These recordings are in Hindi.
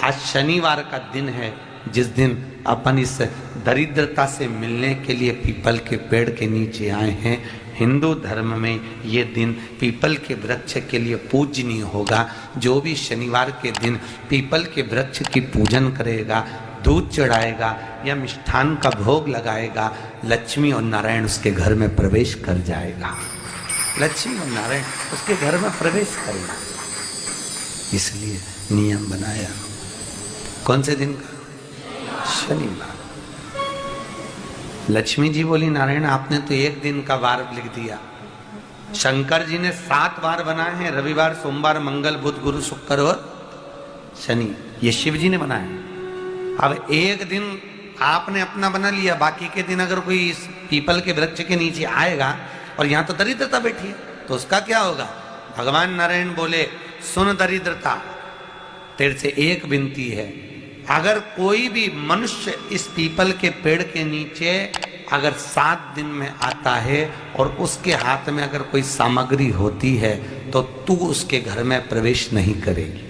आज शनिवार का दिन है, जिस दिन अपन इस दरिद्रता से मिलने के लिए पीपल के पेड़ के नीचे आए हैं। हिंदू धर्म में ये दिन पीपल के वृक्ष के लिए पूजनीय होगा। जो भी शनिवार के दिन पीपल के वृक्ष की पूजन करेगा, दूध चढ़ाएगा या मिष्ठान का भोग लगाएगा, लक्ष्मी और नारायण उसके घर में प्रवेश कर जाएगा। लक्ष्मी और नारायण उसके घर में प्रवेश करेगा। इसलिए नियम बनाया। कौन से दिन का? शनिवार। लक्ष्मी जी बोली, नारायण आपने तो एक दिन का वार लिख दिया। शंकर जी ने 7 वार बनाए हैं, रविवार, सोमवार, मंगल, बुध, गुरु, शुक्र और शनि। ये शिव जी ने बनाया। अब एक दिन आपने अपना बना लिया, बाकी के दिन अगर कोई इस पीपल के वृक्ष के नीचे आएगा और यहाँ तो दरिद्रता बैठी है, तो उसका क्या होगा? भगवान नारायण बोले, सुन दरिद्रता, तेरे से एक विनती है, अगर कोई भी मनुष्य इस पीपल के पेड़ के नीचे अगर 7 दिन में आता है और उसके हाथ में अगर कोई सामग्री होती है तो तू उसके घर में प्रवेश नहीं करेगी।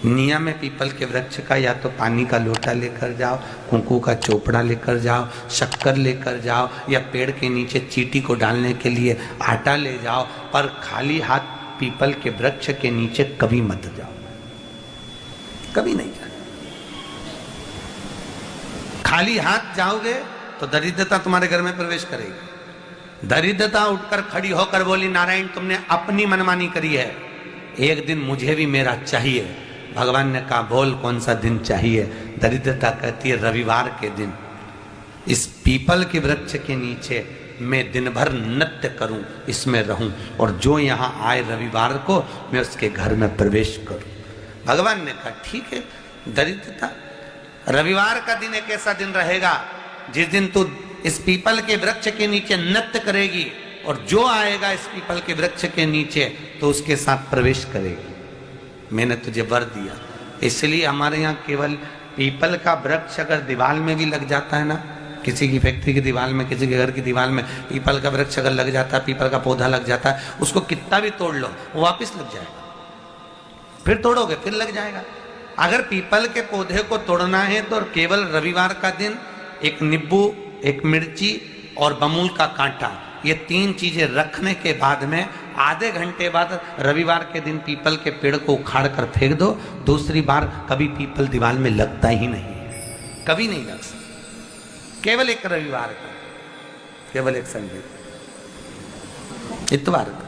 नियम है पीपल के वृक्ष का, या तो पानी का लोटा लेकर जाओ, कुंकू का चोपड़ा लेकर जाओ, शक्कर लेकर जाओ, या पेड़ के नीचे चींटी को डालने के लिए आटा ले जाओ, पर खाली हाथ पीपल के वृक्ष के नीचे कभी मत जाओ, कभी नहीं जाओ। खाली हाथ जाओगे तो दरिद्रता तुम्हारे घर में प्रवेश करेगी। दरिद्रता उठकर खड़ी होकर बोली, नारायण तुमने अपनी मनमानी करी है, एक दिन मुझे भी मेरा चाहिए। भगवान ने कहा, बोल कौन सा दिन चाहिए? दरिद्रता कहती है, रविवार के दिन इस पीपल के वृक्ष के नीचे मैं दिन भर नृत्य करूं, इसमें रहूं, और जो यहाँ आए रविवार को मैं उसके घर में प्रवेश करूं। भगवान ने कहा, ठीक है। दरिद्रता, रविवार का दिन एक ऐसा दिन रहेगा जिस दिन तू इस पीपल के वृक्ष के नीचे नृत्य करेगी, और जो आएगा इस पीपल के वृक्ष के नीचे तो उसके साथ प्रवेश करेगी। मैंने तुझे वर दिया। इसलिए हमारे यहाँ केवल पीपल का वृक्ष अगर दीवार में भी लग जाता है ना, किसी की फैक्ट्री की दीवार में, किसी के घर की दीवार में पीपल का वृक्ष अगर लग जाता है, पीपल का पौधा लग जाता है, उसको कितना भी तोड़ लो वो वापस लग जाएगा। फिर तोड़ोगे फिर लग जाएगा। अगर पीपल के पौधे को तोड़ना है तो केवल रविवार का दिन एक नींबू, एक मिर्ची और बमूल का कांटा, ये 3 चीजें रखने के बाद में आधे घंटे बाद रविवार के दिन पीपल के पेड़ को उखाड़ कर फेंक दो। दूसरी बार कभी पीपल दीवार में लगता ही नहीं, कभी नहीं लग सकता। केवल एक रविवार का, केवल एक संडे, इतवार का।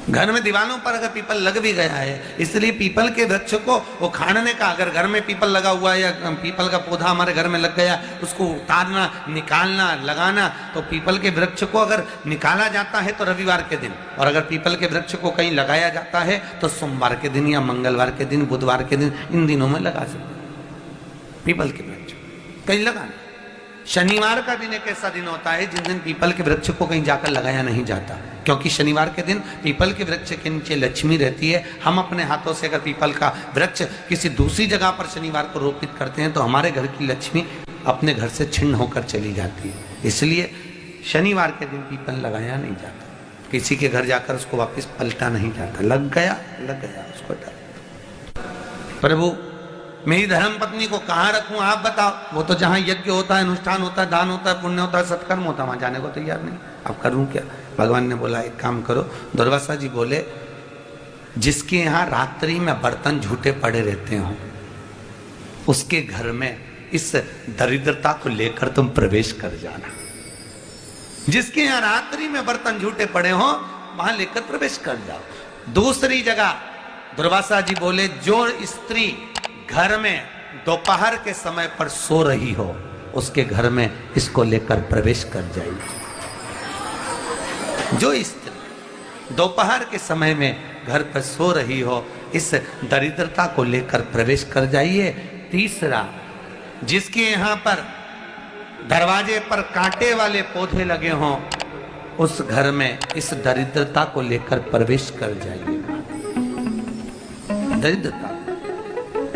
घर में दीवारों पर अगर पीपल लग भी गया है, इसलिए पीपल के वृक्ष को उखाड़ने का, अगर घर में पीपल लगा हुआ है या पीपल का पौधा हमारे घर में लग गया, उसको उतारना, निकालना, लगाना, तो पीपल के वृक्ष को अगर निकाला जाता है तो रविवार के दिन, और अगर पीपल के वृक्ष को कहीं लगाया जाता है तो सोमवार के दिन या मंगलवार के दिन, बुधवार के दिन, इन दिनों में लगा सकते पीपल के वृक्ष कहीं लगाना। शनिवार का दिन एक ऐसा दिन होता है जिस दिन पीपल के वृक्ष को कहीं जाकर लगाया नहीं जाता, क्योंकि शनिवार के दिन पीपल के वृक्ष के नीचे लक्ष्मी रहती है। हम अपने हाथों से अगर पीपल का वृक्ष किसी दूसरी जगह पर शनिवार को रोपित करते हैं तो हमारे घर की लक्ष्मी अपने घर से छिन्न होकर चली जाती है। इसलिए शनिवार के दिन पीपल लगाया नहीं जाता, किसी के घर जाकर उसको वापस पलटा नहीं जाता। लग गया उसको डाल। प्रभु मेरी धर्म पत्नी को कहाँ रखूं आप बताओ? वो तो जहाँ यज्ञ होता है, अनुष्ठान होता है, दान होता है, पुण्य होता है, सत्कर्म होता है, वहां जाने को तैयार नहीं। अब करूं क्या? भगवान ने बोला, एक काम करो। दुर्वासा जी बोले, जिसके यहाँ रात्रि में बर्तन झूठे पड़े रहते हो उसके घर में इस दरिद्रता को लेकर तुम प्रवेश कर जाना। जिसके यहाँ रात्रि में बर्तन झूठे पड़े हो वहां लेकर प्रवेश कर जाओ। दूसरी जगह दुर्वासा जी बोले, जो स्त्री घर में दोपहर के समय पर सो रही हो उसके घर में इसको लेकर प्रवेश कर जाइए। जो स्त्री दोपहर के समय में घर पर सो रही हो, इस दरिद्रता को लेकर प्रवेश कर जाइए। तीसरा, जिसके यहाँ पर दरवाजे पर कांटे वाले पौधे लगे हों उस घर में इस दरिद्रता को लेकर प्रवेश कर जाइए। दरिद्रता,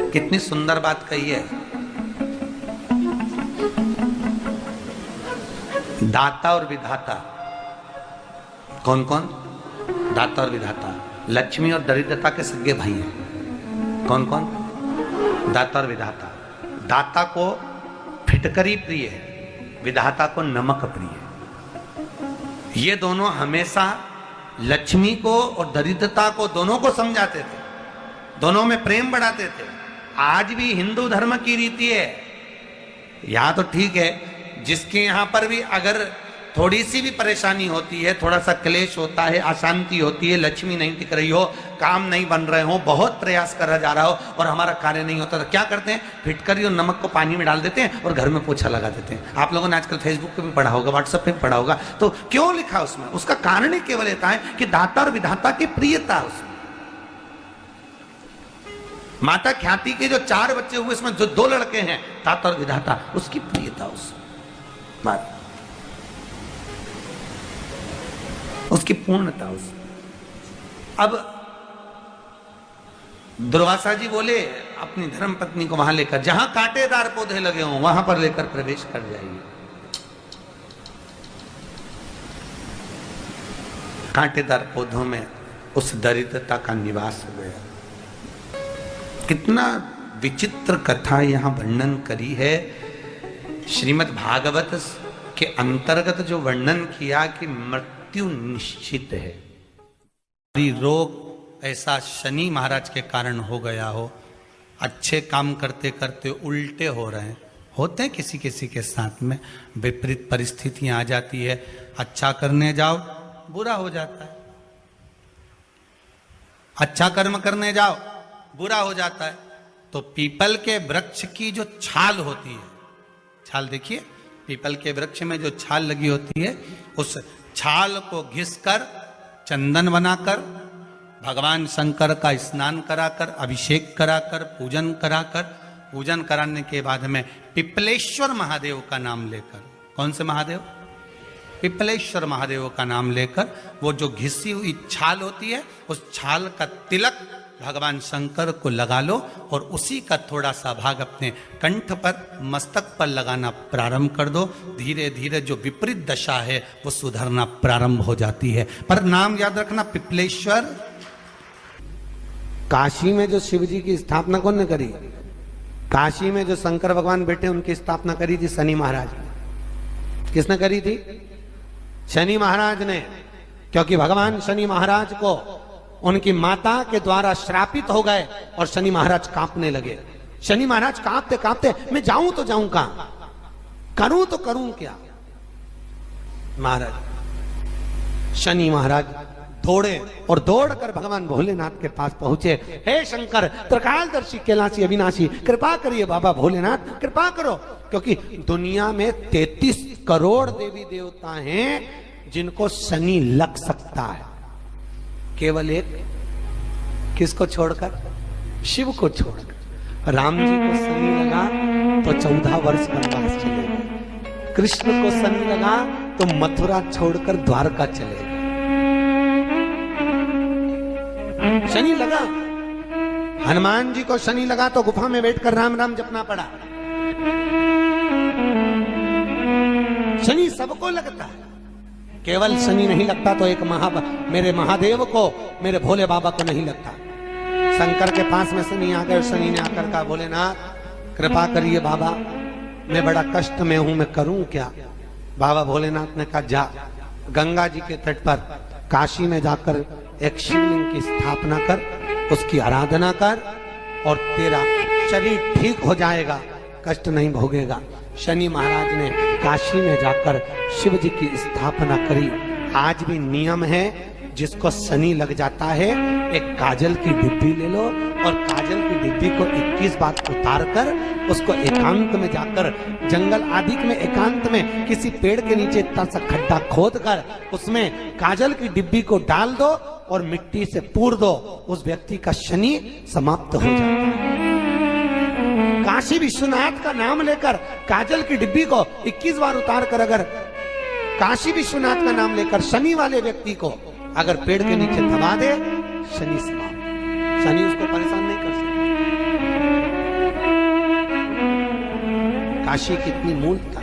कितनी सुंदर बात कही है। दाता और विधाता, कौन कौन? दाता और विधाता। लक्ष्मी और दरिद्रता के सगे भाई हैं। कौन कौन? दाता और विधाता। दाता को फिटकरी प्रिय है, विधाता को नमक प्रिय है। ये दोनों हमेशा लक्ष्मी को और दरिद्रता को दोनों को समझाते थे, दोनों में प्रेम बढ़ाते थे। आज भी हिंदू धर्म की रीति है, यहां तो ठीक है, जिसके यहां पर भी अगर थोड़ी सी भी परेशानी होती है, थोड़ा सा क्लेश होता है, अशांति होती है, लक्ष्मी नहीं टिक रही हो, काम नहीं बन रहे हो, बहुत प्रयास करा जा रहा हो और हमारा कार्य नहीं होता, तो क्या करते हैं? फिटकरी और नमक को पानी में डाल देते हैं और घर में पोछा लगा देते हैं। आप लोगों ने आजकल फेसबुक पे भी पढ़ा होगा, व्हाट्सएप पे भी पढ़ा होगा। तो क्यों लिखा उसमें? उसका कारण ही केवल इतना है कि दाता और विधाता की प्रियता उसमें। माता ख्याति के जो 4 बच्चे हुए, इसमें जो 2 लड़के हैं, दाता और विधाता, उसकी प्रियता उसमें, उसकी पूर्णता उसमें। अब दुर्वासा जी बोले अपनी धर्म पत्नी को वहां लेकर, जहां कांटेदार पौधे लगे हों वहां पर लेकर प्रवेश कर जाइए। कांटेदार पौधों में उस दरिद्रता का निवास हो गया। कितना विचित्र कथा यहां वर्णन करी है। श्रीमद् भागवत के अंतर्गत जो वर्णन किया कि मृत्यु निश्चित है, रोग ऐसा शनि महाराज के कारण हो गया हो, अच्छे काम करते करते उल्टे हो रहे हैं, होते हैं किसी किसी के साथ में, विपरीत परिस्थितियां आ जाती है, अच्छा करने जाओ बुरा हो जाता है, अच्छा कर्म करने जाओ बुरा हो जाता है। तो पीपल के वृक्ष की जो छाल होती है, छाल देखिए, पीपल के वृक्ष में जो छाल लगी होती है, उस छाल को घिसकर चंदन बनाकर भगवान शंकर का स्नान कराकर, अभिषेक कराकर, पूजन कराकर, पूजन कराने के बाद में पिपलेश्वर महादेव का नाम लेकर, कौन से महादेव? पिपलेश्वर महादेव का नाम लेकर वो जो घिसी हुई छाल होती है, उस छाल का तिलक भगवान शंकर को लगा लो और उसी का थोड़ा सा भाग अपने कंठ पर, मस्तक पर लगाना प्रारंभ कर दो। धीरे धीरे जो विपरीत दशा है वो सुधरना प्रारंभ हो जाती है। पर नाम याद रखना, पिपलेश्वर। काशी में जो शिव जी की स्थापना कौन ने करी? काशी में जो शंकर भगवान बैठे उनकी स्थापना करी थी शनि महाराज ने। किसने करी थी? शनि महाराज ने। क्योंकि भगवान शनि महाराज को उनकी माता के द्वारा श्रापित हो गए और शनि महाराज कांपने लगे। शनि महाराज कांपते कांपते, मैं जाऊं तो जाऊं कहां, करूं तो करूं क्या? महाराज, शनि महाराज दौड़े और दौड़कर भगवान भोलेनाथ के पास पहुंचे। हे शंकर, त्रिकालदर्शी, कैलाशी, अविनाशी, कृपा करिए बाबा भोलेनाथ, कृपा करो। क्योंकि दुनिया में 33 करोड़ देवी देवता हैं जिनको शनि लग सकता है, केवल एक, किसको छोड़कर? शिव को छोड़कर। राम जी को शनि लगा तो 14 वर्ष वनवास चले गए। कृष्ण को शनि लगा तो मथुरा छोड़कर द्वारका चले गए। शनि लगा। हनुमान जी को शनि लगा तो गुफा में बैठकर राम राम जपना पड़ा। शनि सबको लगता है, केवल शनि नहीं लगता तो एक मेरे महादेव को, मेरे भोले बाबा को नहीं लगता। शंकर के पास में शनि आ गए। शनि ने आकर कहा, भोलेनाथ कृपा करिए बाबा, मैं बड़ा कष्ट में हूं, मैं करूं क्या? बाबा भोलेनाथ ने कहा, जा गंगा जी के तट पर काशी में जाकर एक शिवलिंग की स्थापना कर, उसकी आराधना कर और तेरा शरीर ठीक हो जाएगा, कष्ट नहीं भोगेगा। शनि महाराज ने काशी में जाकर शिव जी की स्थापना करी। आज भी नियम है, जिसको शनि लग जाता है एक काजल की डिब्बी ले लो और काजल की डिब्बी को 21 बार उतार कर उसको एकांत में जाकर, जंगल आदि में एकांत में किसी पेड़ के नीचे इतना सा खड्डा खोद कर उसमें काजल की डिब्बी को डाल दो और मिट्टी से पूर दो, उस व्यक्ति का शनि समाप्त हो जाता है। काशी विश्वनाथ का नाम लेकर काजल की डिब्बी को 21 बार उतार कर अगर काशी विश्वनाथ का नाम लेकर शनि वाले व्यक्ति को अगर पेड़ के नीचे दबा दे, शनि समाप्त, शनि उसको परेशान नहीं कर सकता। काशी कितनी मूलता,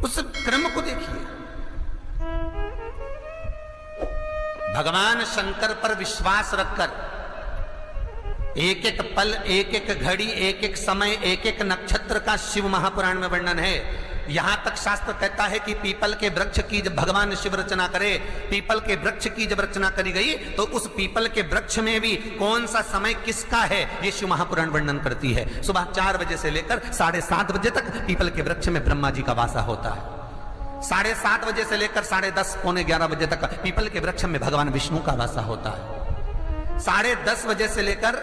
उस क्रम को देखिए। भगवान शंकर पर विश्वास रखकर एक एक पल, एक एक घड़ी, एक एक समय, एक एक नक्षत्र का शिव महापुराण में वर्णन है। यहां तक शास्त्र कहता है कि पीपल के वृक्ष की जब भगवान शिव रचना करे, पीपल के वृक्ष की जब रचना करी गई तो उस पीपल के वृक्ष में भी कौन सा समय किसका है ये शिव महापुराण वर्णन करती है। सुबह 4 बजे से लेकर 7:30 बजे तक पीपल के वृक्ष में ब्रह्मा जी का वासा होता है। 7:30 बजे से लेकर 10:30 पौने 11 बजे तक पीपल के वृक्ष में भगवान विष्णु का वासा होता है। 10:30 बजे से लेकर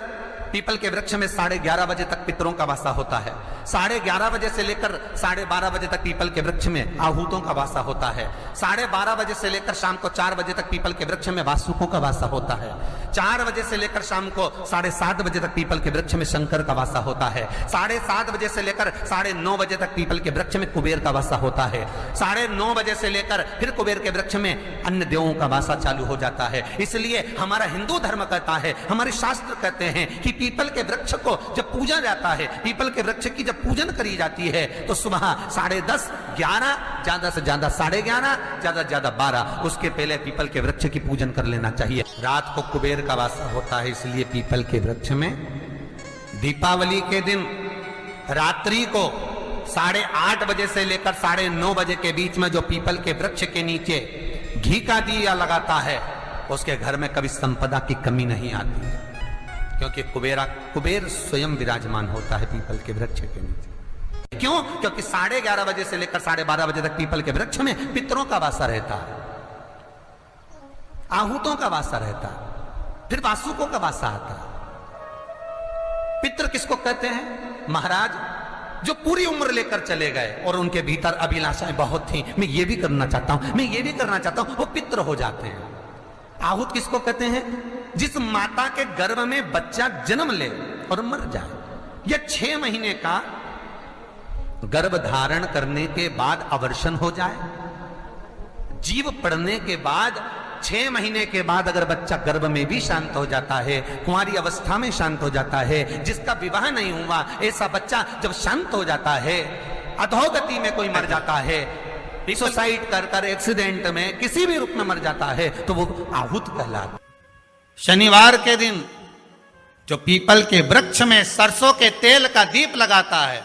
पीपल के वृक्ष में 11:30 बजे तक पितरों का वासा होता है। 11:30 बजे से लेकर 12:30 बजे तक पीपल के वृक्ष में आहूतों का वासा होता है। 12:30 बजे से लेकर शाम को 4 बजे तक पीपल के वृक्ष में वासुकों का वासा होता है। 4 बजे से लेकर शाम को 7:30 बजे तक पीपल के वृक्ष में शंकर का वासा होता है। 7:30 बजे से लेकर 9:30 बजे तक पीपल के वृक्ष में कुबेर का वासा होता है। 9:30 बजे से लेकर फिर कुबेर के वृक्ष में अन्य देवों का वासा चालू हो जाता है। इसलिए हमारा हिंदू धर्म कहता है, हमारे शास्त्र कहते हैं कि पीपल के वृक्ष को जब पूजा जाता है, पीपल के वृक्ष की जब पूजन करी जाती है तो सुबह 10:30, 11, ज्यादा से ज्यादा 11:30, ज्यादा से ज्यादा 12, उसके पहले पीपल के वृक्ष की पूजन कर लेना चाहिए। रात को कुबेर का वासा होता है, इसलिए पीपल के वृक्ष में दीपावली के दिन रात्रि को 8:30 बजे से लेकर 9:30 बजे के बीच में जो पीपल के वृक्ष के नीचे घी का दिया लगाता है उसके घर में कभी संपदा की कमी नहीं आती है, क्योंकि कुबेर स्वयं विराजमान होता है पीपल के वृक्ष के नीचे। क्यों? क्योंकि 11:30 बजे से लेकर 12:30 बजे तक पीपल के वृक्ष में पितरों का वासा रहता है, आहूतों का वासा रहता है, फिर वासुकों का वासा आता है। पितृ किसको कहते हैं? महाराज जो पूरी उम्र लेकर चले गए और उनके भीतर अभिलाषाएं बहुत थी, मैं ये भी करना चाहता हूं, मैं ये भी करना चाहता हूं, वो पितृ हो जाते हैं। आहूत किसको कहते हैं? जिस माता के गर्भ में बच्चा जन्म ले और मर जाए, या 6 महीने का गर्भ धारण करने के बाद अवर्षण हो जाए, जीव पड़ने के बाद 6 महीने के बाद अगर बच्चा गर्भ में भी शांत हो जाता है, कुंवारी अवस्था में शांत हो जाता है, जिसका विवाह नहीं हुआ ऐसा बच्चा जब शांत हो जाता है, अधोगति में कोई मर जाता है, सुसाइड कर एक्सीडेंट में किसी भी रूप में मर जाता है तो वो आहूत कहलाता है। शनिवार के दिन जो पीपल के वृक्ष में सरसों के तेल का दीप लगाता है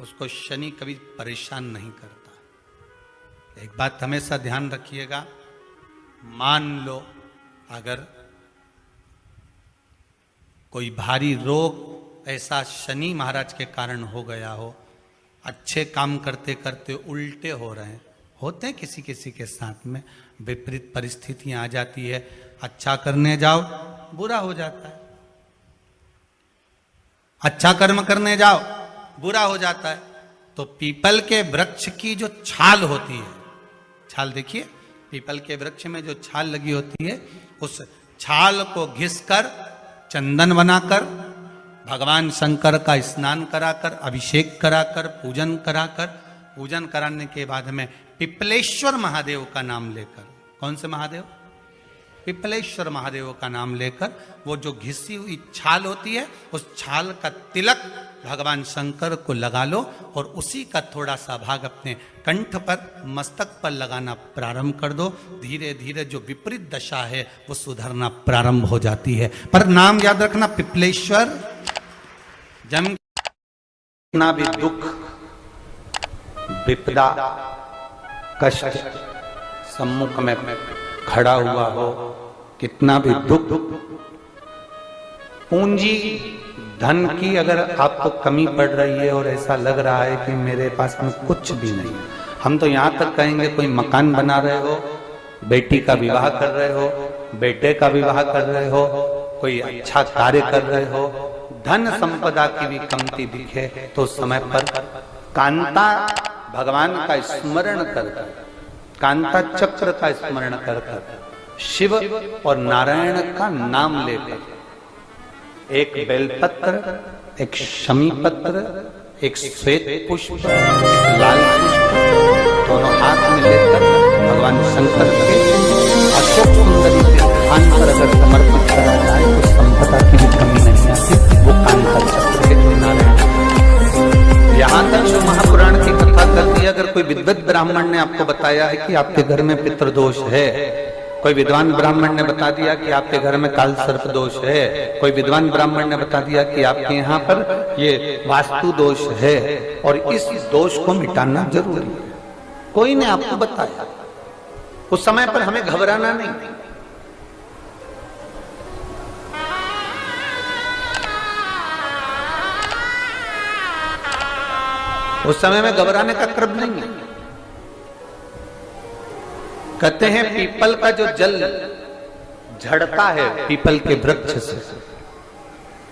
उसको शनि कभी परेशान नहीं करता। एक बात हमेशा ध्यान रखिएगा, मान लो अगर कोई भारी रोग ऐसा शनि महाराज के कारण हो गया हो, अच्छे काम करते करते उल्टे हो रहे हैं, होते हैं किसी किसी के साथ में, विपरीत परिस्थितियां आ जाती है, अच्छा करने जाओ बुरा हो जाता है, अच्छा कर्म करने जाओ बुरा हो जाता है। तो पीपल के वृक्ष की जो छाल होती है, छाल देखिए, पीपल के वृक्ष में जो छाल लगी होती है, उस छाल को घिसकर चंदन बनाकर भगवान शंकर का स्नान कराकर, अभिषेक कराकर, पूजन कराने के बाद में पिपलेश्वर महादेव का नाम लेकर, कौन से महादेव? पिपलेश्वर महादेव का नाम लेकर वो जो घिसी हुई छाल होती है उस छाल का तिलक भगवान शंकर को लगा लो और उसी का थोड़ा सा भाग अपने कंठ पर, मस्तक पर लगाना प्रारंभ कर दो। धीरे धीरे जो विपरीत दशा है वो सुधरना प्रारंभ हो जाती है। पर नाम याद रखना, पिपलेश्वर। जन्म कितना भी दुख, विपदा, कष्ट सम्मुख में खड़ा हुआ हो, कितना भी दुख, पूंजी धन की अगर आपको कमी पड़ रही है और ऐसा लग रहा है कि मेरे पास में कुछ भी नहीं, हम तो यहां तक कहेंगे कोई मकान बना रहे हो, बेटी का विवाह कर रहे हो, बेटे का विवाह कर रहे हो, कोई अच्छा कार्य कर रहे हो, धन संपदा की भी कमती दिखे तो समय पर कांता भगवान का स्मरण कर, कांता चक्र का स्मरण कर, शिव और नारायण का नाम लेकर, एक बेलपत्र, एक शमी पत्र, एक श्वेत पुष्प, एक लाल पुष्प, दोनों हाथ में लेकर भगवान शंकर के अशोक सुंदरी के स्थान पर अगर समर्पित करा जाए तो संपदा की भी कमी नहीं आती। वो कांता चक्र के नारायण। यहाँ तक जो महापुराण की कथा करती है, अगर कोई विद्वत ब्राह्मण ने आपको बताया है कि आपके घर में पितृदोष है, कोई विद्वान ब्राह्मण ने बता दिया कि आपके घर में काल सर्प दोष है, कोई विद्वान ब्राह्मण ने बता दिया कि आपके यहाँ पर ये वास्तु दोष है, और इस दोष को मिटाना जरूरी है। कोई ने आपको बताया, उस समय पर हमें घबराना नहीं। उस समय में घबराने का क्रम नहीं है। कहते हैं पीपल का जो जल झड़ता है पीपल के वृक्ष से,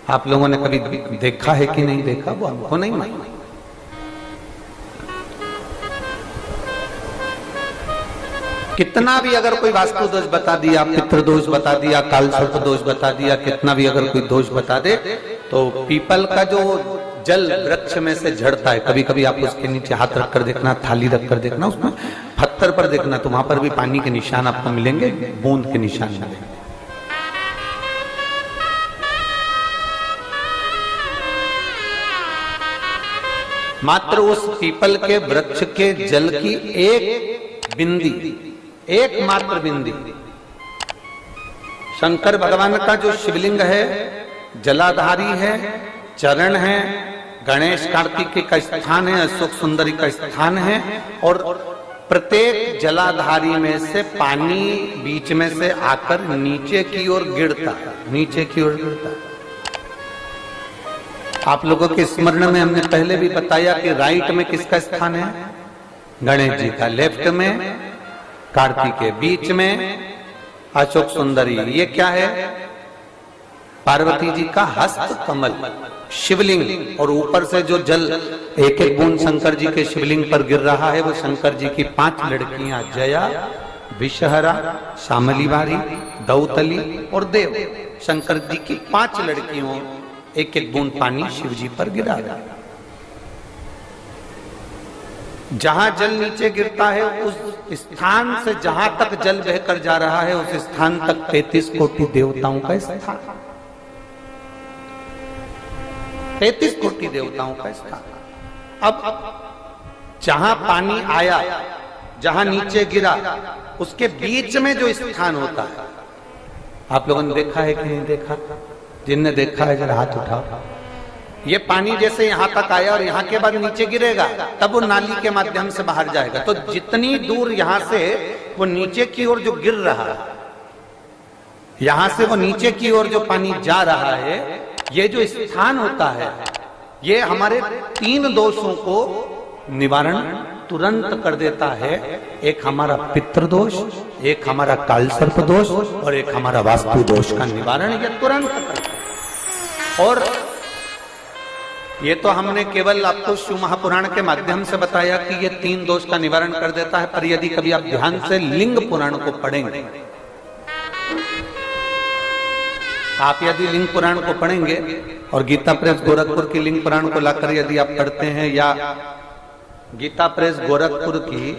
आप लोगों ने कभी देखा है कि नहीं देखा, वो हमको नहीं मालूम। कितना भी अगर कोई वास्तु दोष बता दिया, पितृ दोष बता दिया, काल सर्प दोष बता दिया, कितना भी अगर कोई दोष बता दे, तो पीपल का जो जल वृक्ष में से झड़ता है, कभी कभी आप उसके नीचे हाथ रख कर देखना, थाली रख कर देखना, उसमें पत्थर पर देखना, तो वहां पर भी पानी के निशान आपको मिलेंगे, बूंद के निशान मिलेंगे। मात्र उस पीपल के वृक्ष के जल की एक बिंदी, एकमात्र बिंदी, शंकर भगवान का जो शिवलिंग है, जलाधारी है, चरण है, गणेश कार्तिक का स्थान है, अशोक सुंदरी का स्थान है, और प्रत्येक जलाधारी में से पानी बीच में से आकर नीचे की ओर गिरता है, नीचे की ओर गिरता है। आप लोगों के स्मरण में हमने पहले भी बताया कि राइट में किसका स्थान है, गणेश जी का, लेफ्ट में कार्तिक के, बीच में अशोक सुंदरी। ये क्या है, पार्वती जी का हस्त कमल शिवलिंग, और ऊपर से जो जल एक एक बूंद शंकर जी के शिवलिंग पर गिर रहा है, वो शंकर जी की 5 लड़कियां जया, विषहरा, शामली बारी, दौतली और देव, शंकर जी की 5 लड़कियों एक एक बूंद पानी शिव जी पर गिरा रहा है। जहां जल नीचे गिरता है उस स्थान से जहां तक जल बहकर जा रहा है, उस स्थान तक 33 कोटि देवताओं का स्थान, 33 कोटि देवताओं का स्थान। अब जहां पानी आया, जहां नीचे गिरा, उसके बीच में जो स्थान होता है, आप लोगों ने देखा है कि नहीं देखा? जिनने देखा है जरा हाथ उठाओ। ये पानी जैसे यहां तक आया और यहां के बाद नीचे गिरेगा, तब वो नाली के माध्यम से बाहर जाएगा। तो जितनी दूर यहां से वो नीचे की ओर जो गिर रहा है, यहां से वो नीचे की ओर जो पानी जा रहा है, ये जो स्थान होता है, ये हमारे 3 दोषों को निवारण तुरंत कर देता है। एक हमारा पितृ दोष, एक हमारा काल सर्प दोष, और एक हमारा वास्तु दोष का निवारण ये तुरंत करता है। और ये तो हमने केवल आपको शिव महापुराण के माध्यम से बताया कि ये 3 दोष का निवारण कर देता है, पर यदि कभी आप ध्यान से लिंग पुराण को पढ़ेंगे, आप यदि लिंग पुराण को पढ़ेंगे और गीता प्रेस गोरखपुर की लिंग पुराण को लाकर यदि आप पढ़ते हैं, या गीता प्रेस गोरखपुर की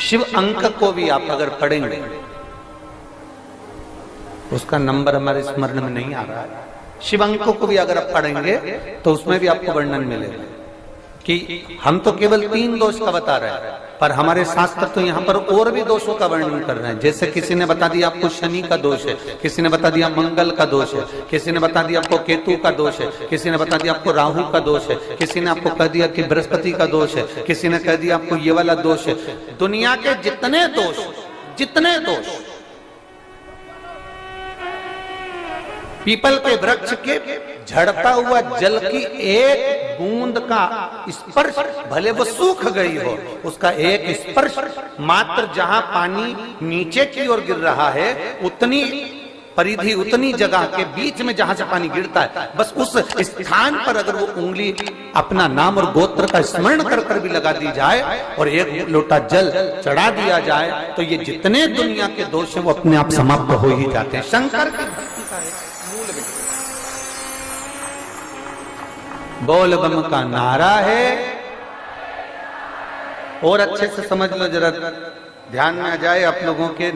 शिव अंक को भी आप अगर पढ़ेंगे, उसका नंबर हमारे स्मरण में नहीं आ रहा है, शिव अंक को भी अगर आप पढ़ेंगे तो उसमें भी आपको वर्णन मिलेगा कि हम तो केवल 3 दोष का बता रहे हैं, पर हमारे शास्त्र तो यहाँ पर और भी दोषों का वर्णन कर रहे हैं। जैसे किसी ने बता दिया आपको शनि का दोष है, किसी ने बता दिया मंगल का दोष है, किसी ने बता दिया आपको केतु का दोष है, किसी ने बता दिया आपको राहु का दोष है, किसी ने आपको कह दिया कि बृहस्पति का दोष है, किसी ने कह दिया आपको ये वाला दोष है। दुनिया के जितने दोष पीपल के वृक्ष के झड़ता हुआ जल की एक बूंद का स्पर्श, भले वो सूख गई हो, उसका एक स्पर्श मात्र जहां पानी नीचे की ओर गिर रहा है, उतनी परिधि, उतनी जगह के बीच में जहां से पानी गिरता है, बस उस स्थान पर अगर वो उंगली अपना नाम और गोत्र का स्मरण कर कर भी लगा दी जाए और एक लोटा जल चढ़ा दिया जाए, तो ये जितने दुनिया के दोष हैं वो अपने आप समाप्त हो ही जाते हैं। शंकर की भक्ति का है मूल में बोल बम का नारा है। और अच्छे से समझ लो, जरा ध्यान में आ जाए आप लोगों के।